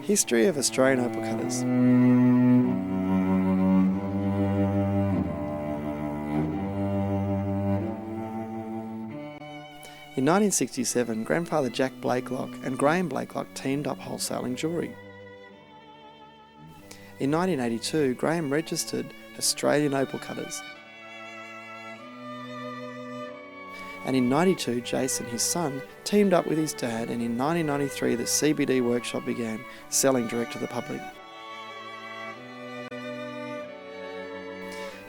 History of Australian Opal Cutters. In 1967, grandfather Jack Blakelock and Graham Blakelock teamed up wholesaling jewellery. In 1982, Graham registered Australian Opal Cutters. And in 92, Jason, his son, teamed up with his dad, and in 1993 the CBD workshop began, selling direct to the public.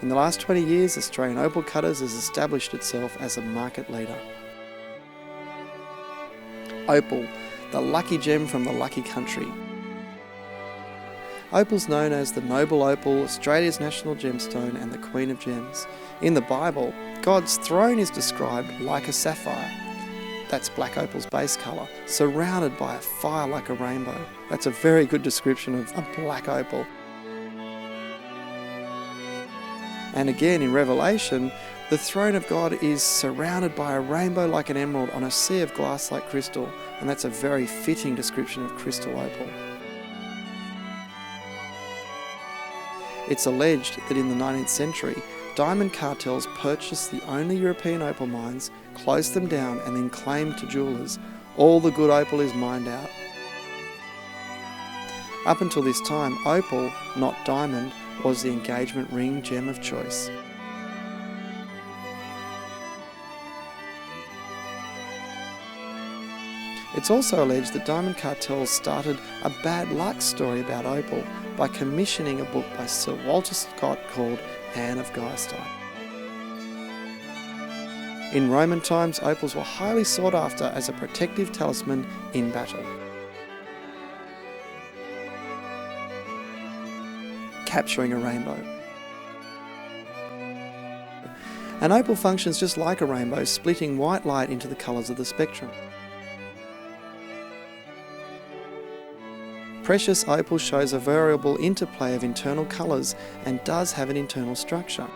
In the last 20 years, Australian Opal Cutters has established itself as a market leader. Opal, the lucky gem from the lucky country. Opal's known as the Noble Opal, Australia's National Gemstone and the Queen of Gems. In the Bible, God's throne is described like a sapphire. That's black opal's base colour, surrounded by a fire like a rainbow. That's a very good description of a black opal. And again in Revelation, the throne of God is surrounded by a rainbow like an emerald on a sea of glass like crystal, and that's a very fitting description of crystal opal. It's alleged that in the 19th century, diamond cartels purchased the only European opal mines, closed them down and then claimed to jewellers, all the good opal is mined out. Up until this time, opal, not diamond, was the engagement ring gem of choice. It's also alleged that diamond cartels started a bad luck story about opal by commissioning a book by Sir Walter Scott called Anne of Geierstein. In Roman times, opals were highly sought after as a protective talisman in battle. Capturing a rainbow. An opal functions just like a rainbow, splitting white light into the colours of the spectrum. Precious opal shows a variable interplay of internal colours and does have an internal structure.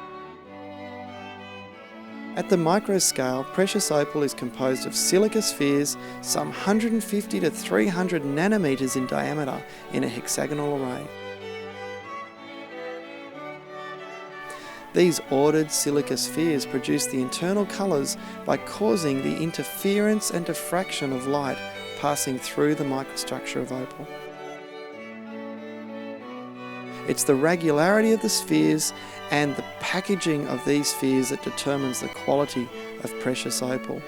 At the micro scale, precious opal is composed of silica spheres some 150 to 300 nanometres in diameter in a hexagonal array. These ordered silica spheres produce the internal colours by causing the interference and diffraction of light passing through the microstructure of opal. It's the regularity of the spheres and the packaging of these spheres that determines the quality of precious opal.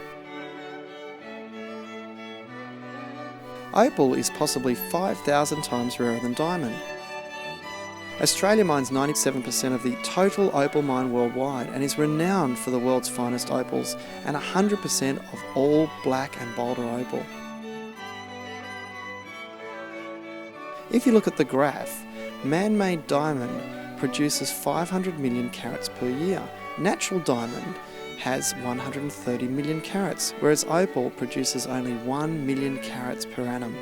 Opal is possibly 5,000 times rarer than diamond. Australia mines 97% of the total opal mine worldwide and is renowned for the world's finest opals and 100% of all black and boulder opal. If you look at the graph, man-made diamond produces 500 million carats per year. Natural diamond has 130 million carats, whereas opal produces only 1 million carats per annum.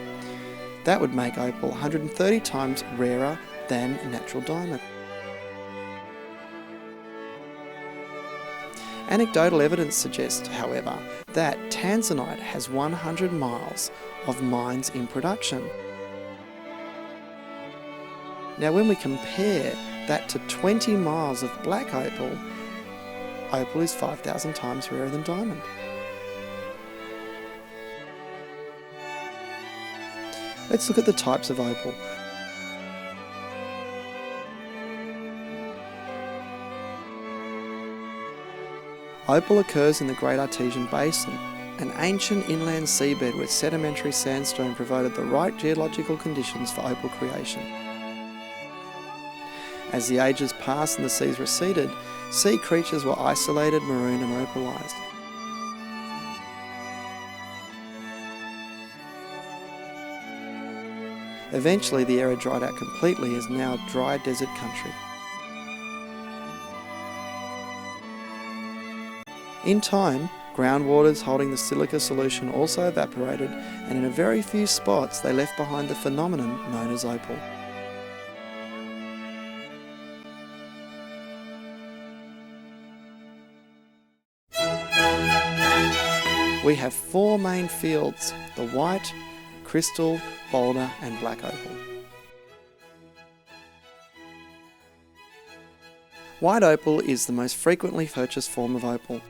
That would make opal 130 times rarer than natural diamond. Anecdotal evidence suggests, however, that tanzanite has 100 miles of mines in production. Now when we compare that to 20 miles of black opal, opal is 5,000 times rarer than diamond. Let's look at the types of opal. Opal occurs in the Great Artesian Basin, an ancient inland seabed where sedimentary sandstone provided the right geological conditions for opal creation. As the ages passed and the seas receded, sea creatures were isolated, marooned and opalised. Eventually the area dried out completely as now dry desert country. In time, groundwaters holding the silica solution also evaporated, and in a very few spots they left behind the phenomenon known as opal. We have four main fields: the white, crystal, boulder and black opal. White opal is the most frequently purchased form of opal.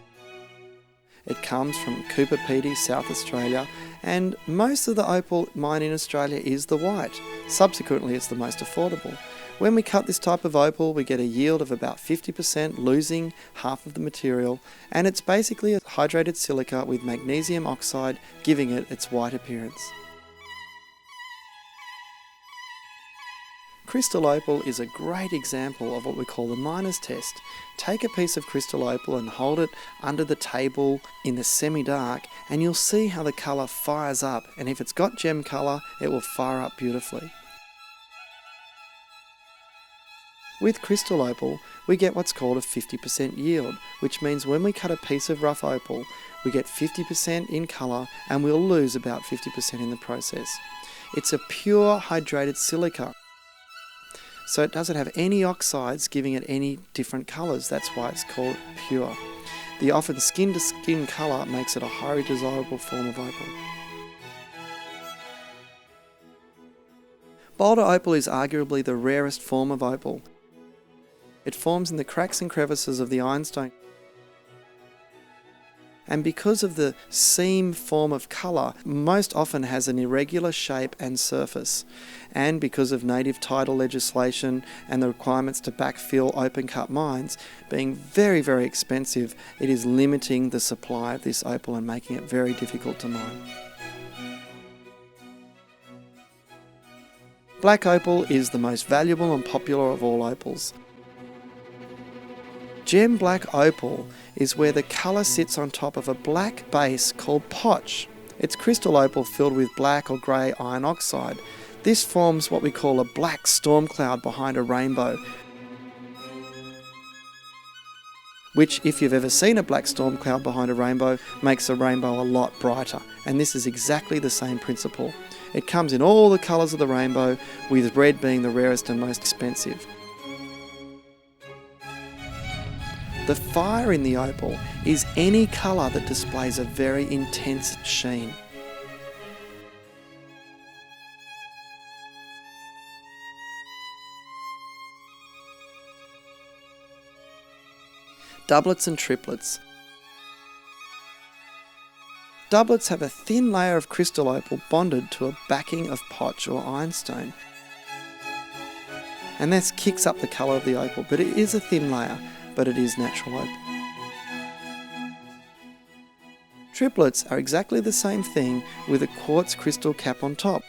It comes from Cooper Pedy, South Australia, and most of the opal mined in Australia is the white. Subsequently, it's the most affordable. When we cut this type of opal, we get a yield of about 50%, losing half of the material, and it's basically a hydrated silica with magnesium oxide, giving it its white appearance. Crystal opal is a great example of what we call the miner's test. Take a piece of crystal opal and hold it under the table in the semi-dark, and you'll see how the colour fires up, and if it's got gem colour, it will fire up beautifully. With crystal opal, we get what's called a 50% yield, which means when we cut a piece of rough opal, we get 50% in colour and we'll lose about 50% in the process. It's a pure hydrated silica, so it doesn't have any oxides giving it any different colours. That's why it's called pure. The often skin-to-skin colour makes it a highly desirable form of opal. Boulder opal is arguably the rarest form of opal. It forms in the cracks and crevices of the ironstone. And because of the seam form of colour, most often has an irregular shape and surface. And because of native title legislation and the requirements to backfill open cut mines being very, very expensive, it is limiting the supply of this opal and making it very difficult to mine. Black opal is the most valuable and popular of all opals. Gem black opal is where the colour sits on top of a black base called potch. It's crystal opal filled with black or grey iron oxide. This forms what we call a black storm cloud behind a rainbow, which, if you've ever seen a black storm cloud behind a rainbow, makes a rainbow a lot brighter. And this is exactly the same principle. It comes in all the colours of the rainbow, with red being the rarest and most expensive. The fire in the opal is any colour that displays a very intense sheen. Doublets and triplets. Doublets have a thin layer of crystal opal bonded to a backing of potch or ironstone. And this kicks up the colour of the opal, but it is a thin layer, but it is natural opal. Triplets are exactly the same thing with a quartz crystal cap on top,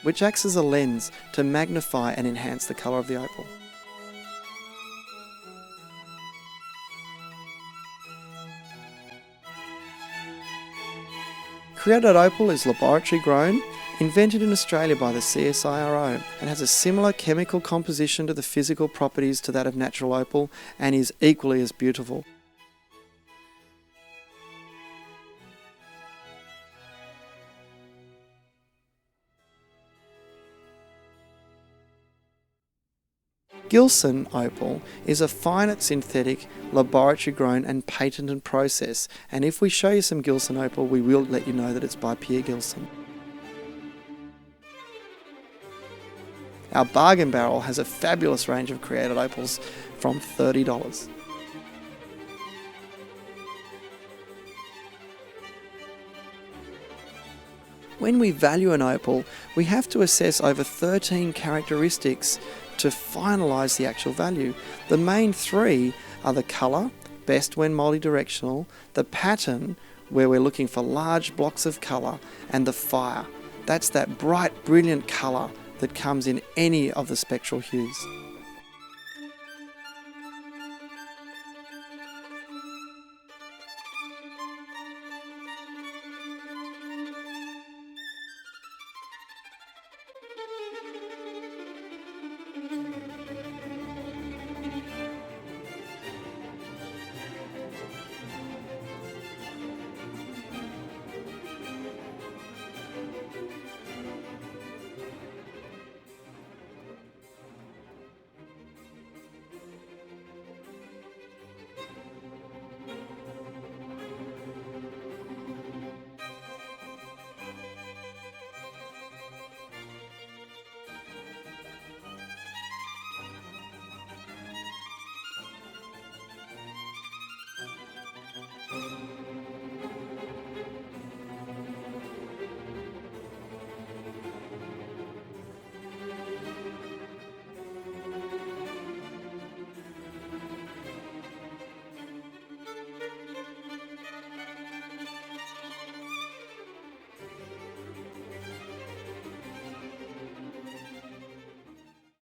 which acts as a lens to magnify and enhance the colour of the opal. Created opal is laboratory grown, invented in Australia by the CSIRO, and has a similar chemical composition to the physical properties to that of natural opal, and is equally as beautiful. Gilson opal is a fine synthetic, laboratory grown and patented process, and if we show you some Gilson opal, we will let you know that it's by Pierre Gilson. Our bargain barrel has a fabulous range of created opals from $30. When we value an opal, we have to assess over 13 characteristics to finalise the actual value. The main three are the colour, best when multidirectional, the pattern, where we're looking for large blocks of colour, and the fire. That's that bright, brilliant colour that comes in any of the spectral hues.